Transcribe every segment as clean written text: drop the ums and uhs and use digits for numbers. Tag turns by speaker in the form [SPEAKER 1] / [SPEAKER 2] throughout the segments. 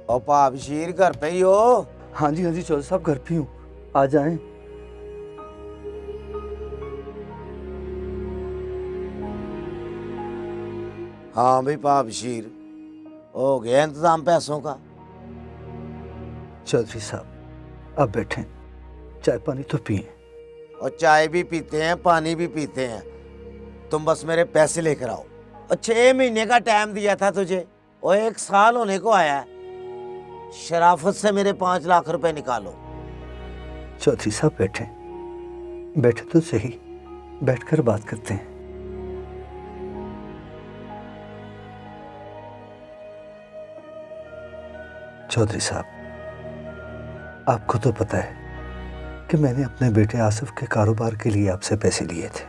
[SPEAKER 1] और भाबशीर घर पे ही हो?
[SPEAKER 2] हाँ जी चौधरी साहब घर पे हूँ, आ जाएं।
[SPEAKER 1] हाँ भाई भाबशीर, हो गया इंतजाम पैसों का?
[SPEAKER 2] चौधरी साहब आप बैठें, चाय पानी तो पिए।
[SPEAKER 1] और चाय भी पीते हैं, पानी भी पीते हैं, तुम बस मेरे पैसे लेकर आओ। और 6 महीने का टाइम दिया था तुझे, और 1 साल होने को आया है। शराफत से मेरे 5 लाख रुपए निकालो।
[SPEAKER 2] चौधरी साहब बैठें, बैठे तो सही, बैठकर बात करते हैं। चौधरी साहब आपको तो पता है कि मैंने अपने बेटे आसिफ के कारोबार के लिए आपसे पैसे लिए थे।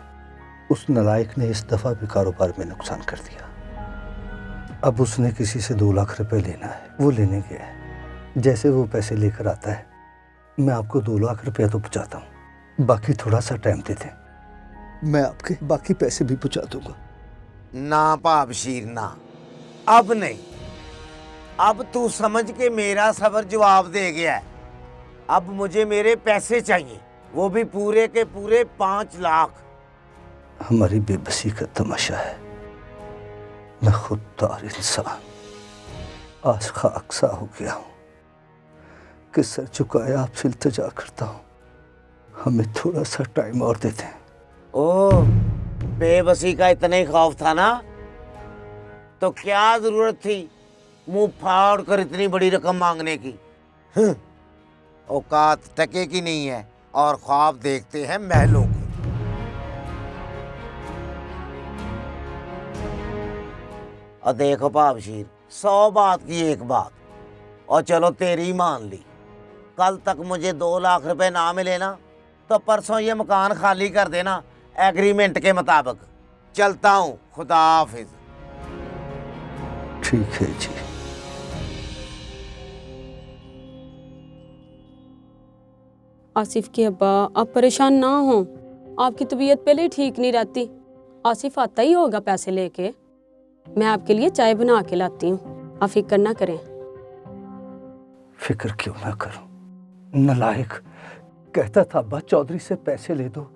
[SPEAKER 2] उस नालायक ने इस दफा भी कारोबार में नुकसान कर दिया। अब उसने किसी से 2 लाख रुपए लेना है, वो लेने गया है। जैसे वो पैसे लेकर आता है मैं आपको 2 लाख रुपया तो पहुंचाता हूँ, बाकी थोड़ा सा टाइम दे दें, मैं आपके बाकी पैसे भी पहुंचा दूंगा।
[SPEAKER 1] ना भाबशीर ना, अब नहीं। अब तू समझ के मेरा सबर जवाब दे गया है। अब मुझे मेरे पैसे चाहिए, वो भी पूरे के पूरे 5 लाख।
[SPEAKER 2] हमारी बेबसी का तमाशा है। मैं खुददार इंसान आज खाकसा हो गया हूँ कि सर झुकाए आपसे इल्तिजा करता हूँ, हमें थोड़ा सा टाइम और देते हैं।
[SPEAKER 1] ओ, बेबसी का इतना ही खौफ था ना, तो क्या जरूरत थी मुंह फाड़ कर इतनी बड़ी रकम मांगने की? औकात टके की नहीं है और ख्वाब देखते हैं महलों के। और देखो भाबशीर, 100 बात की एक बात, और चलो तेरी मान ली। कल तक मुझे 2 लाख रुपए ना मिले ना, तो परसों ये मकान खाली कर देना एग्रीमेंट के मुताबिक। चलता हूँ, खुदा हाफिज।
[SPEAKER 2] ठीक है जी।
[SPEAKER 3] आसिफ के अब्बा आप परेशान ना हो, आपकी तबीयत पहले ही ठीक नहीं रहती। आसिफ आता ही होगा पैसे लेके। मैं आपके लिए चाय बना के लाती हूँ, आप फिक्र ना करें।
[SPEAKER 2] फिक्र क्यों ना करूं? नालायक कहता था अब्बा चौधरी से पैसे ले दो,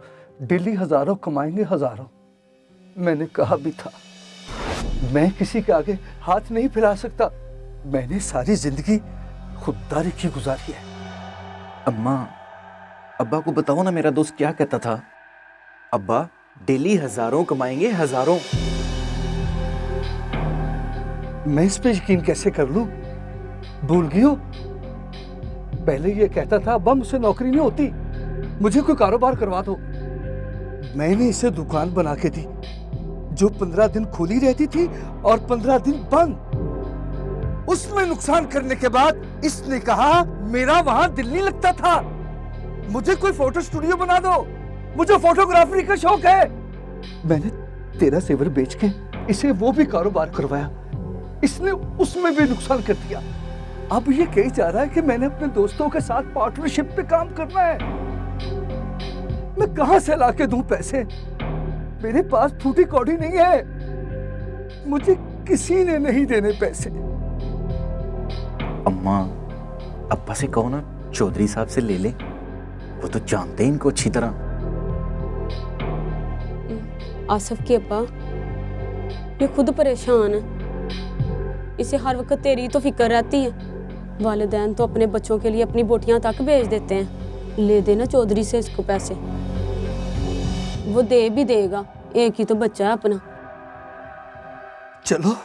[SPEAKER 2] डेली हजारों कमाएंगे हजारों। मैंने कहा भी था मैं किसी के आगे हाथ नहीं फैला सकता, मैंने सारी जिंदगी खुददारी की गुजारी है।
[SPEAKER 4] अम्मा, अब्बा को बताओ ना मेरा दोस्त क्या कहता था। अब्बा डेली हजारों कमाएंगे हजारों।
[SPEAKER 2] मैं इस पे यकीन कैसे कर लूं? भूल गई हो? पहले ये कहता था अब्बा मुझसे नौकरी नहीं होती, मुझे कोई कारोबार करवा दो। मैंने इसे दुकान बना के दी जो 15 दिन खुली रहती थी और 15 दिन बंद। उसमें नुकसान करने के बाद इसने कहा मेरा वहां दिल नहीं लगता था, मुझे कोई फोटो स्टूडियो बना दो, मुझे फोटोग्राफी का शौक है। मैंने 13 सेवर बेच के इसे वो भी कारोबार करवाया, इसने उसमें भी नुकसान कर दिया। अब ये कही जा रहा है कि मैंने अपने दोस्तों के साथ पार्टनरशिप पे काम करना है। मैं कहां से लाके दूं पैसे? मेरे पास फूटी कौड़ी नहीं है, मुझे किसी ने नहीं देने पैसे।
[SPEAKER 4] अम्मा, अब्बा से कहो ना चौधरी साहब से ले ले, वो तो जानते हैं इनको अच्छी तरह।
[SPEAKER 3] आसिफ के अब्बा ये खुद परेशान है, इसे हर वक्त तेरी तो फिक्र रहती है। वालिदैन तो अपने बच्चों के लिए अपनी बोटियां तक भेज देते हैं। ले देना चौधरी से इसको पैसे, वो दे भी देगा, एक ही तो बच्चा है अपना।
[SPEAKER 2] चलो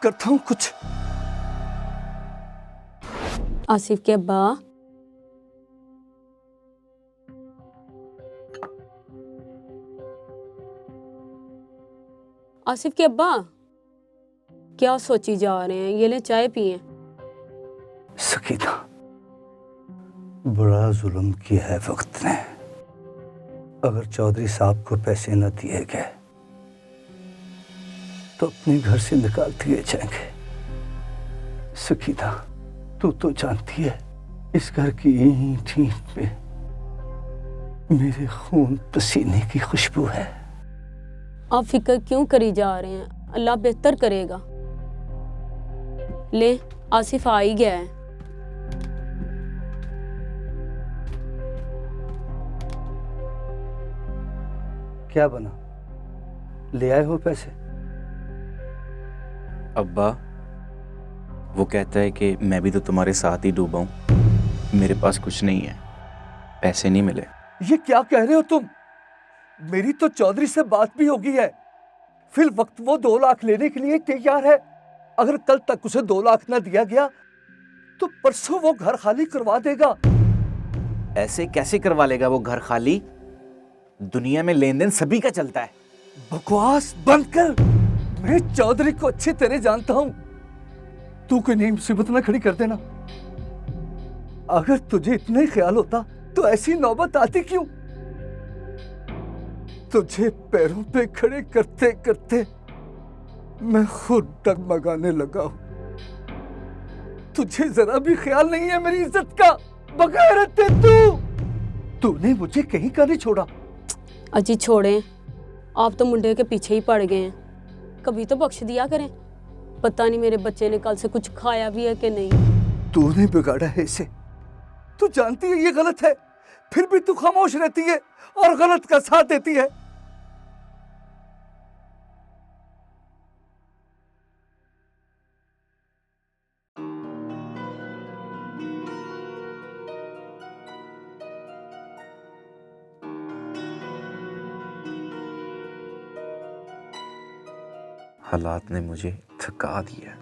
[SPEAKER 2] करता हूं कुछ।
[SPEAKER 3] आसिफ के अब्बा, आसिफ के अब्बा क्या सोची जा रहे हैं? ये ले चाय पिए।
[SPEAKER 2] सकीना, बड़ा जुल्म किया है वक्त ने। अगर चौधरी साहब को पैसे न दिए गए तो अपने घर से निकाल दिए जाएंगे। सकीना, तू तो जानती है इस घर की ईंट ईंट पे मेरे खून पसीने की खुशबू है।
[SPEAKER 3] आप फिक्र क्यों करी जा रहे हैं? अल्लाह बेहतर करेगा। ले आसिफ आ ही गया है।
[SPEAKER 2] क्या बना, ले आए हो पैसे?
[SPEAKER 4] अब्बा, वो कहता है कि मैं भी तो तुम्हारे साथ ही डूबा हूं, मेरे पास कुछ नहीं है, पैसे नहीं मिले।
[SPEAKER 2] ये क्या कह रहे हो तुम? मेरी तो चौधरी से बात भी होगी है। फिर वक्त वो 2 लाख लेने के लिए तैयार है। अगर कल तक उसे 2 लाख न दिया गया तो परसों वो घर खाली करवा देगा।
[SPEAKER 4] ऐसे कैसे करवा लेगा वो घर खाली? दुनिया में लेन देन सभी का चलता है।
[SPEAKER 2] बकवास बंद कर। मैं चौधरी को अच्छी तरह जानता हूं। तू कोई नई मुसीबत ना खड़ी कर देना। अगर तुझे इतना ही ख्याल होता तो ऐसी नौबत आती क्यों? तुझे पैरों पे खड़े करते करते मैं खुद डगमगाने लगा हूं। तुझे जरा भी ख्याल नहीं है मेरी इज्जत का। बगैरत तूने मुझे कहीं का नहीं छोड़ा।
[SPEAKER 3] अजी छोड़ें, आप तो मुंडे के पीछे ही पड़ गए हैं। कभी तो बख्श दिया करें। पता नहीं मेरे बच्चे ने कल से कुछ खाया भी है कि नहीं।
[SPEAKER 2] तूने बिगाड़ा है इसे। तू जानती है ये गलत है, फिर भी तू खामोश रहती है और गलत का साथ देती है।
[SPEAKER 4] हालात ने मुझे थका दिया,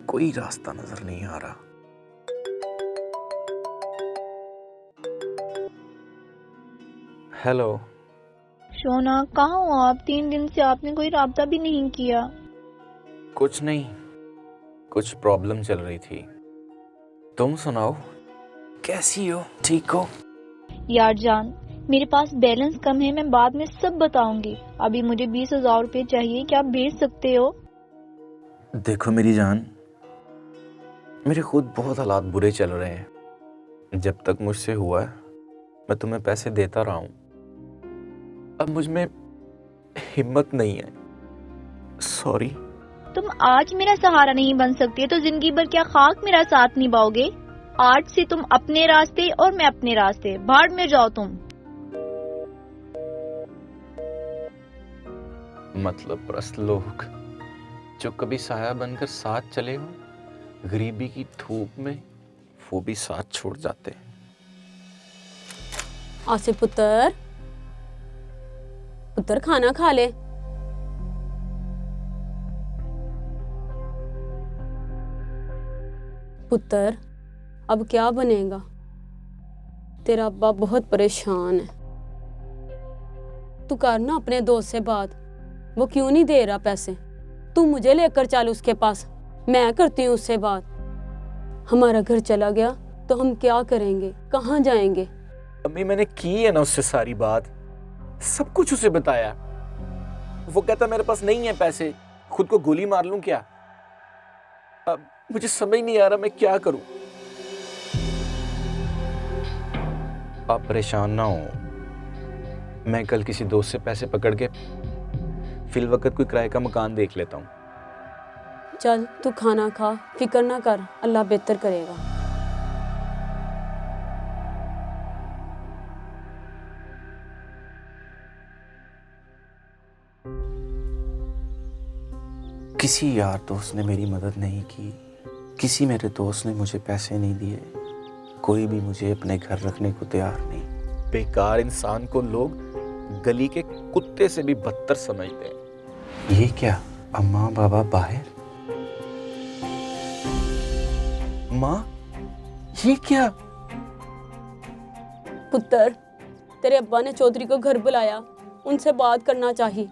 [SPEAKER 4] कोई रास्ता नजर नहीं आ रहा। हेलो
[SPEAKER 5] शोना, कहाँ हो आप? 3 दिन से आपने कोई राब्ता भी नहीं किया।
[SPEAKER 4] कुछ नहीं, कुछ प्रॉब्लम चल रही थी। तुम सुनाओ, कैसी हो? ठीक हो?
[SPEAKER 5] यार जान, मेरे पास बैलेंस कम है, मैं बाद में सब बताऊंगी। अभी मुझे 20,000 रुपए चाहिए, क्या आप भेज सकते हो?
[SPEAKER 4] देखो मेरी जान, मेरे खुद बहुत हालात बुरे चल रहे हैं। जब तक मुझसे हुआ है मैं तुम्हें पैसे देता रहा हूं। अब मुझ में हिम्मत नहीं है। सॉरी।
[SPEAKER 5] तुम आज मेरा सहारा नहीं बन सकते तो जिंदगी भर क्या खाक मेरा साथ निभाओगे? आज से तुम अपने रास्ते और मैं अपने रास्ते। भाड़ में जाओ तुम।
[SPEAKER 4] मतलब परस्त लोग जो कभी साया बनकर साथ चले हो, गरीबी की धूप में वो भी साथ छोड़ जाते हैं।
[SPEAKER 3] आसिफ पुत्र, पुत्र खाना खा ले। पुत्र, अब क्या बनेगा? तेरा अब्बा बहुत परेशान है। तू कर ना अपने दोस्त से बात। वो क्यों नहीं दे रहा पैसे? तू मुझे लेकर चल उसके पास, मैं करती हूँ उससे बात। हमारा घर चला गया तो हम क्या करेंगे, कहाँ जाएंगे?
[SPEAKER 4] अम्मी, मैंने की है ना उससे सारी बात, सब कुछ उसे बताया। वो कहता मेरे पास नहीं है पैसे, खुद को गोली मार लूं क्या? अब मुझे समझ नहीं आ रहा मैं क्या करूं। आप परेशान ना हो, मैं कल किसी दोस्त से पैसे पकड़ के फिल वक्त कोई किराए का मकान देख लेता हूं।
[SPEAKER 3] चल तू खाना खा, फिक्र ना कर, अल्लाह बेहतर करेगा।
[SPEAKER 4] किसी यार दोस्त ने मेरी मदद नहीं की, किसी मेरे दोस्त ने मुझे पैसे नहीं दिए, कोई भी मुझे अपने घर रखने को तैयार नहीं। बेकार इंसान को लोग गली के कुत्ते से भी बदतर समझते हैं। ये क्या, अम्मा बाबा बाहर? माँ, ये क्या?
[SPEAKER 3] पुत्र, तेरे अब्बा ने चौधरी को घर बुलाया, उनसे बात करना चाहिए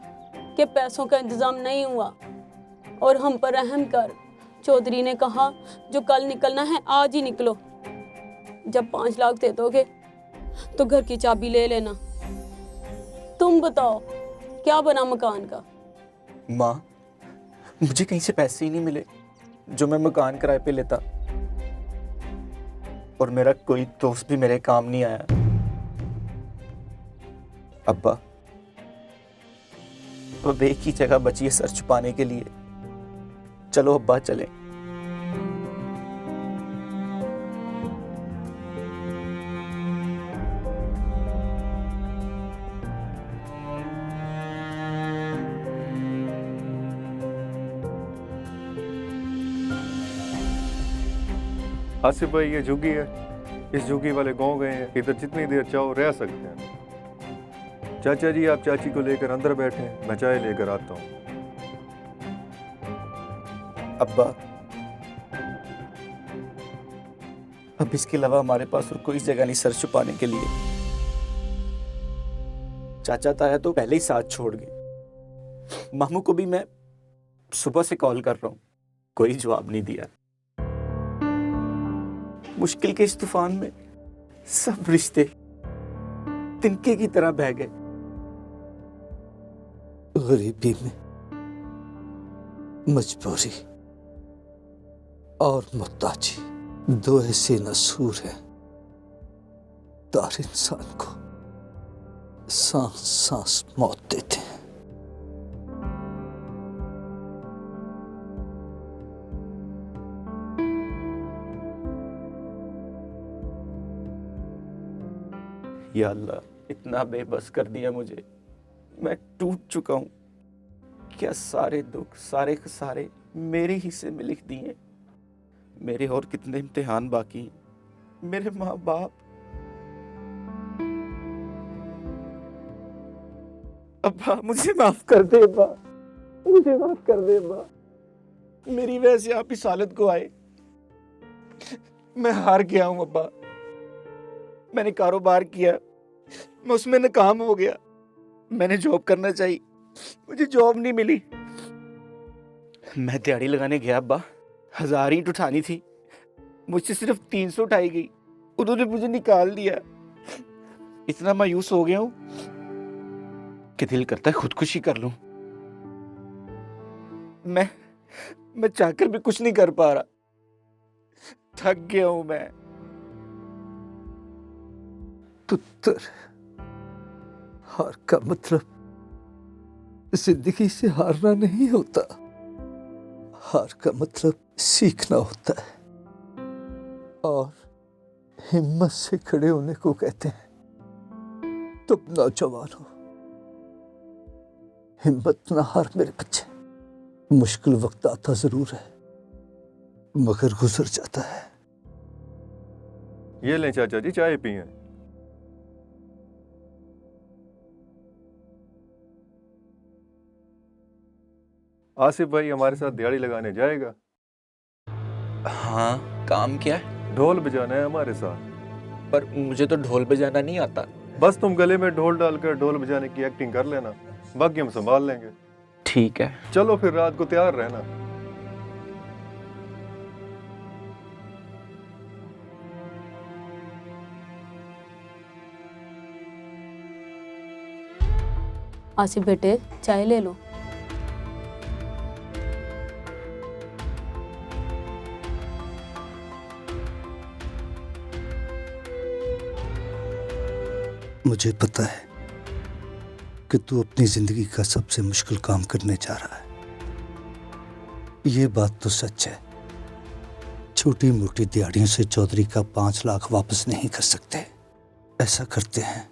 [SPEAKER 3] कि पैसों का इंतजाम नहीं हुआ और हम पर रहम कर। चौधरी ने कहा जो कल निकलना है आज ही निकलो। जब 5 लाख दे दोगे तो घर की चाबी ले लेना। तुम बताओ क्या बना मकान का?
[SPEAKER 4] माँ, मुझे कहीं से पैसे ही नहीं मिले जो मैं मकान किराए पे लेता, और मेरा कोई दोस्त भी मेरे काम नहीं आया। अब्बा, अब एक ही जगह बची है सर छुपाने के लिए। चलो अब्बा चले।
[SPEAKER 6] आसिफ भाई ये झुग्गी है, इस झुग्गी वाले गांव गए हैं, इधर जितनी देर चाहो रह सकते हैं। चाचा जी आप चाची को लेकर अंदर बैठे, मैं चाय लेकर आता हूँ।
[SPEAKER 4] अब्बा, अब इसके अलावा हमारे पास और कोई जगह नहीं सर छुपाने के लिए। चाचा ताया तो पहले ही साथ छोड़ गए। मामू को भी मैं सुबह से कॉल कर रहा हूं, कोई जवाब नहीं दिया। मुश्किल के इस तूफान में सब रिश्ते तिनके की तरह बह गए।
[SPEAKER 2] गरीबी में मजबूरी और मुहताजी दो ऐसे नसूर हैं, तार इंसान को सांस सांस मौत देते हैं।
[SPEAKER 4] या अल्लाह, इतना बेबस कर दिया मुझे, मैं टूट चुका हूं। क्या सारे दुख सारे खसारे मेरे हिस्से में लिख दिए? मेरे और कितने इम्तिहान बाकी, मेरे माँ बाप। अब्बा मुझे माफ कर दे अब्बा, मुझे माफ कर दे अब्बा। मेरी वजह से आप इस हालत को आए। मैं हार गया हूं अब्बा। मैंने कारोबार किया, मैं उसमें नाकाम हो गया। मैंने जॉब करना चाहिए, मुझे जॉब नहीं मिली। मैं दिहाड़ी लगाने गया अब्बा, 1000 ईंट उठानी थी, मुझसे सिर्फ 300 उठाई गई। उन्होंने मुझे निकाल दिया। इतना मायूस हो गया हूं कि दिल करता है खुदकुशी कर लूं। मैं चाहकर भी कुछ नहीं कर पा रहा, थक गया हूं मैं।
[SPEAKER 2] पुत्र, हार का मतलब जिंदगी से हारना नहीं होता। हार का मतलब सीखना होता है और हिम्मत से खड़े होने को कहते हैं। तुम नौजवान हो, हिम्मत ना हार मेरे बच्चे। मुश्किल वक्त आता जरूर है मगर गुजर जाता है।
[SPEAKER 6] ये लें चाचा जी, चाय पिए। आसिफ भाई हमारे साथ दिहाड़ी लगाने जाएगा।
[SPEAKER 4] हाँ, काम क्या है?
[SPEAKER 6] ढोल बजाना है हमारे साथ।
[SPEAKER 4] पर मुझे तो ढोल बजाना नहीं आता।
[SPEAKER 6] बस तुम गले में ढोल डालकर ढोल बजाने की एक्टिंग कर लेना, बाकी हम संभाल लेंगे।
[SPEAKER 4] ठीक है।
[SPEAKER 6] चलो फिर रात को तैयार रहना।
[SPEAKER 3] आसिफ बेटे, चाय ले लो।
[SPEAKER 2] मुझे पता है कि तू अपनी जिंदगी का सबसे मुश्किल काम करने जा रहा है। ये बात तो सच है। छोटी मोटी दिहाड़ियों से चौधरी का 5 लाख वापस नहीं कर सकते। ऐसा करते हैं,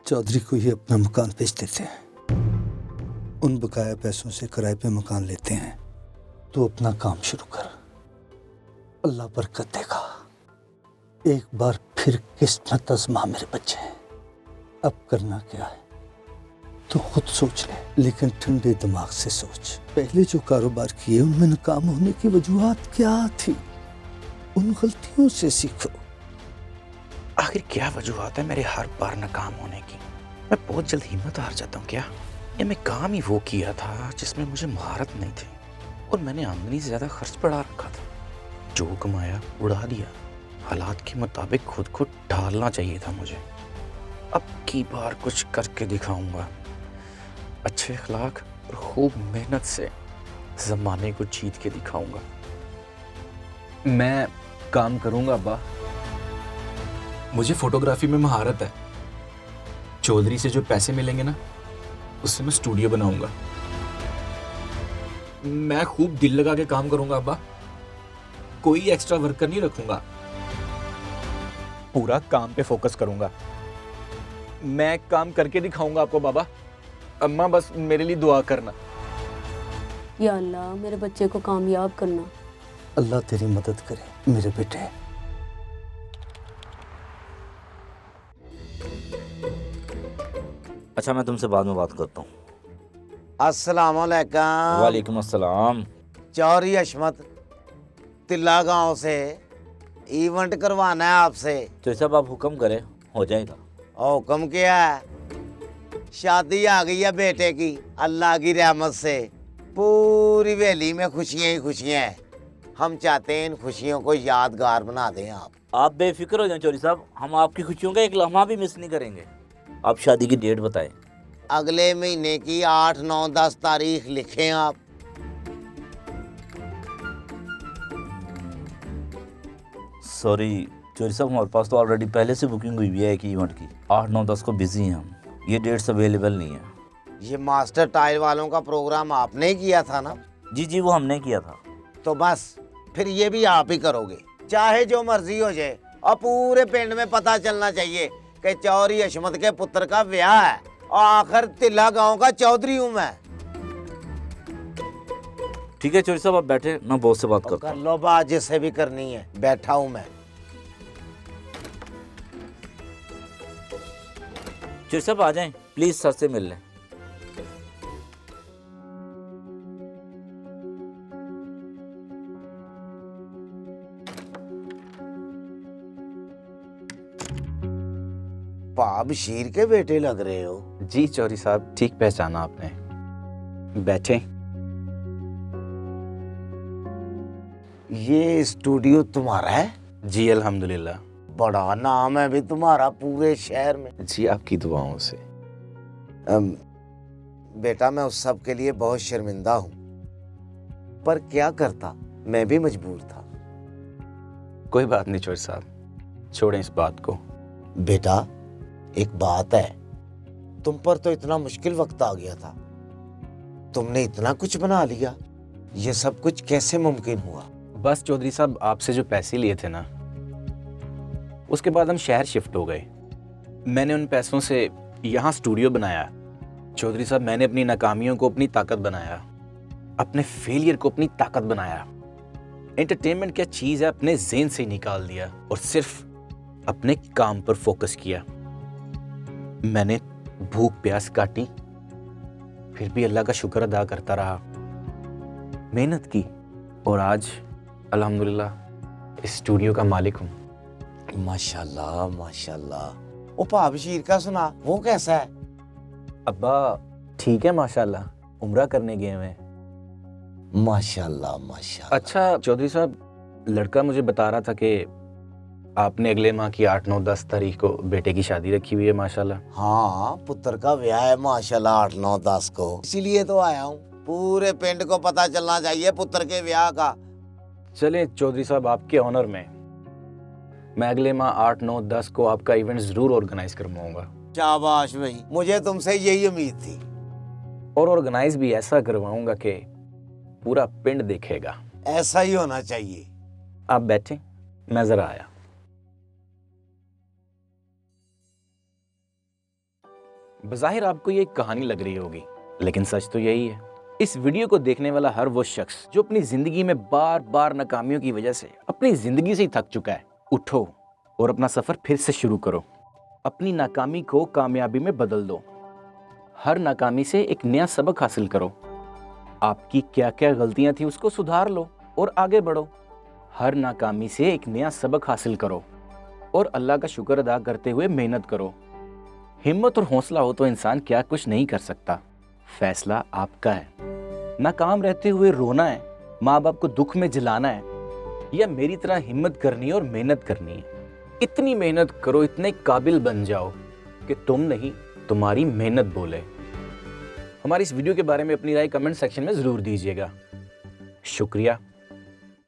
[SPEAKER 2] चौधरी को ये अपना मकान बेच देते हैं। उन बकाया पैसों से किराए पे मकान लेते हैं। तो अपना काम शुरू कर, अल्लाह बरकत देगा। एक बार फिर किस्मत आजमा मेरे बच्चे। अब करना क्या है तो खुद सोच ले, लेकिन ठंडे दिमाग से सोच। पहले जो कारोबार किए उनमें नाकाम होने की वजूहात क्या थी? उन गलतियों से सीखो।
[SPEAKER 4] आखिर क्या वजूहत है मेरे हर बार नाकाम होने की? मैं बहुत जल्द हिम्मत हार जाता हूँ क्या? या मैं काम ही वो किया था जिसमें मुझे महारत नहीं थी और मैंने आमदनी से ज्यादा खर्च बढ़ा रखा था। जो कमाया उड़ा दिया। हालात के मुताबिक खुद को ढालना चाहिए था मुझे। अब की बार कुछ करके दिखाऊंगा। अच्छे अखलाक और खूब मेहनत से जमाने को जीत के दिखाऊंगा। मैं काम करूंगा अब्बा। मुझे फोटोग्राफी में महारत है। चौधरी से जो पैसे मिलेंगे ना, उससे मैं स्टूडियो बनाऊंगा। मैं खूब दिल लगा के काम करूंगा अब्बा। कोई एक्स्ट्रा वर्कर नहीं रखूंगा, पूरा काम पे फोकस करूंगा। मैं काम करके दिखाऊंगा आपको बाबा। अम्मा बस मेरे लिए दुआ करना।
[SPEAKER 3] या अल्लाह, मेरे बच्चे को कामयाब करना।
[SPEAKER 2] अल्लाह तेरी मदद करे मेरे बेटे।
[SPEAKER 7] अच्छा, मैं तुमसे बाद में बात करता हूँ।
[SPEAKER 1] अस्सलाम वालेकुम।
[SPEAKER 7] वालेकुम अस्सलाम।
[SPEAKER 1] चौरी अशमत, तिल्ला गांव से इवेंट करवाना है आपसे।
[SPEAKER 7] तो सब आप हुक्म करें, हो जाएगा।
[SPEAKER 1] और हुक्म क्या है? शादी आ गई है बेटे की, अल्लाह की रहमत से पूरी हवेली में खुशियां ही खुशियां हैं। हम चाहते हैं इन खुशियों को यादगार बना दें
[SPEAKER 7] आप बेफिक्र हो जाएं चौधरी साहब, हम आपकी खुशियों का एक लम्हा भी मिस नहीं करेंगे। आप शादी की डेट बताएं।
[SPEAKER 1] अगले महीने की 8, 9, 10 तारीख लिखें आप।
[SPEAKER 7] सॉरी चौधरी साहब, हमारे पास तो ऑलरेडी पहले से बुकिंग हुई है एक इवेंट की। 8, 9, 10 को बिजी हैं हम, ये डेट्स अवेलेबल नहीं है।
[SPEAKER 1] ये मास्टर टाइल वालों का प्रोग्राम आपने ही किया था ना?
[SPEAKER 7] जी वो हमने किया था।
[SPEAKER 1] तो बस फिर ये भी आप ही करोगे, चाहे जो मर्जी हो जाए। और पूरे पिंड में पता चलना चाहिए कि चौरी अशमत के पुत्र का ब्याह है और आखिर तिल्ला गांव का चौधरी हूं मैं।
[SPEAKER 7] ठीक है चौधरी साहब, आप बैठे, मैं बॉस से बात करता
[SPEAKER 1] कर लो बात जिससे भी करनी है, बैठा हूं मैं।
[SPEAKER 7] चौधरी साहब आ जाएं प्लीज, सर से मिल लें।
[SPEAKER 1] पा बशीर के बेटे लग रहे हो।
[SPEAKER 4] जी चौधरी साहब, ठीक पहचाना आपने। बैठे।
[SPEAKER 1] ये स्टूडियो तुम्हारा है?
[SPEAKER 4] जी अल्हम्दुलिल्लाह।
[SPEAKER 1] बड़ा नाम है भी तुम्हारा पूरे शहर में।
[SPEAKER 4] जी आपकी दुआओं से।
[SPEAKER 1] बेटा मैं उस सब के लिए बहुत शर्मिंदा हूं, पर क्या करता, मैं भी मजबूर था।
[SPEAKER 4] कोई बात नहीं चौधरी साहब, छोड़ें इस बात को।
[SPEAKER 1] बेटा एक बात है, तुम पर तो इतना मुश्किल वक्त आ गया था, तुमने इतना कुछ बना लिया, ये सब कुछ कैसे मुमकिन हुआ?
[SPEAKER 4] बस चौधरी साहब, आपसे जो पैसे लिए थे ना, उसके बाद हम शहर शिफ्ट हो गए। मैंने उन पैसों से यहाँ स्टूडियो बनाया। चौधरी साहब, मैंने अपनी नाकामियों को अपनी ताकत बनाया, अपने फेलियर को अपनी ताकत बनाया। एंटरटेनमेंट क्या चीज़ है अपने ज़हन से निकाल दिया और सिर्फ अपने काम पर फोकस किया। मैंने भूख प्यास काटी, फिर भी अल्लाह का शुक्र अदा करता रहा, मेहनत की और आज अल्हम्दुलिल्लाह इस स्टूडियो का मालिक हूँ।
[SPEAKER 1] माशाल्लाह माशाल्लाह। ओ भाबशीर का सुना, वो कैसा है?
[SPEAKER 4] अब्बा ठीक है माशाल्लाह, उम्रा करने गए हुए हैं।
[SPEAKER 1] माशाल्लाह माशाल्लाह।
[SPEAKER 4] अच्छा चौधरी साहब, लड़का मुझे बता रहा था कि आपने अगले माह की 8, 9, 10 तारीख को बेटे की शादी रखी हुई है माशाल्लाह।
[SPEAKER 1] हाँ, पुत्र का ब्याह है माशाल्लाह 8, 9, 10 को, इसीलिए तो आया हूँ। पूरे पिंड को पता चलना चाहिए पुत्र के ब्याह का।
[SPEAKER 4] चले चौधरी साहब, आपके ऑनर में मैं अगले माह 8, 9, 10 को आपका इवेंट जरूर ऑर्गेनाइज करवाऊंगा।
[SPEAKER 1] शाबाश भाई, मुझे तुमसे यही उम्मीद थी।
[SPEAKER 4] और ऑर्गेनाइज भी ऐसा करवाऊंगा कि पूरा पिंड देखेगा।
[SPEAKER 1] ऐसा ही होना चाहिए।
[SPEAKER 4] आप बैठे, मैं जरा आया। बज़ाहिर आपको ये एक कहानी लग रही होगी, लेकिन सच तो यही है। इस वीडियो को देखने वाला हर वो शख्स जो अपनी जिंदगी में बार बार नाकामियों की वजह से अपनी जिंदगी से ही थक चुका है, उठो और अपना सफर फिर से शुरू करो। अपनी नाकामी को कामयाबी में बदल दो। हर नाकामी से एक नया सबक हासिल करो। आपकी क्या क्या गलतियां थी उसको सुधार लो और आगे बढ़ो। हर नाकामी से एक नया सबक हासिल करो और अल्लाह का शुक्र अदा करते हुए मेहनत करो। हिम्मत और हौसला हो तो इंसान क्या कुछ नहीं कर सकता। फैसला आपका है। नाकाम रहते हुए रोना है, माँ बाप को दुख में जलाना है, या मेरी तरह हिम्मत करनी है और मेहनत करनी है। इतनी मेहनत करो, इतने काबिल बन जाओ कि तुम नहीं, तुम्हारी मेहनत बोले। हमारी इस वीडियो के बारे में अपनी राय कमेंट सेक्शन में जरूर दीजिएगा। शुक्रिया।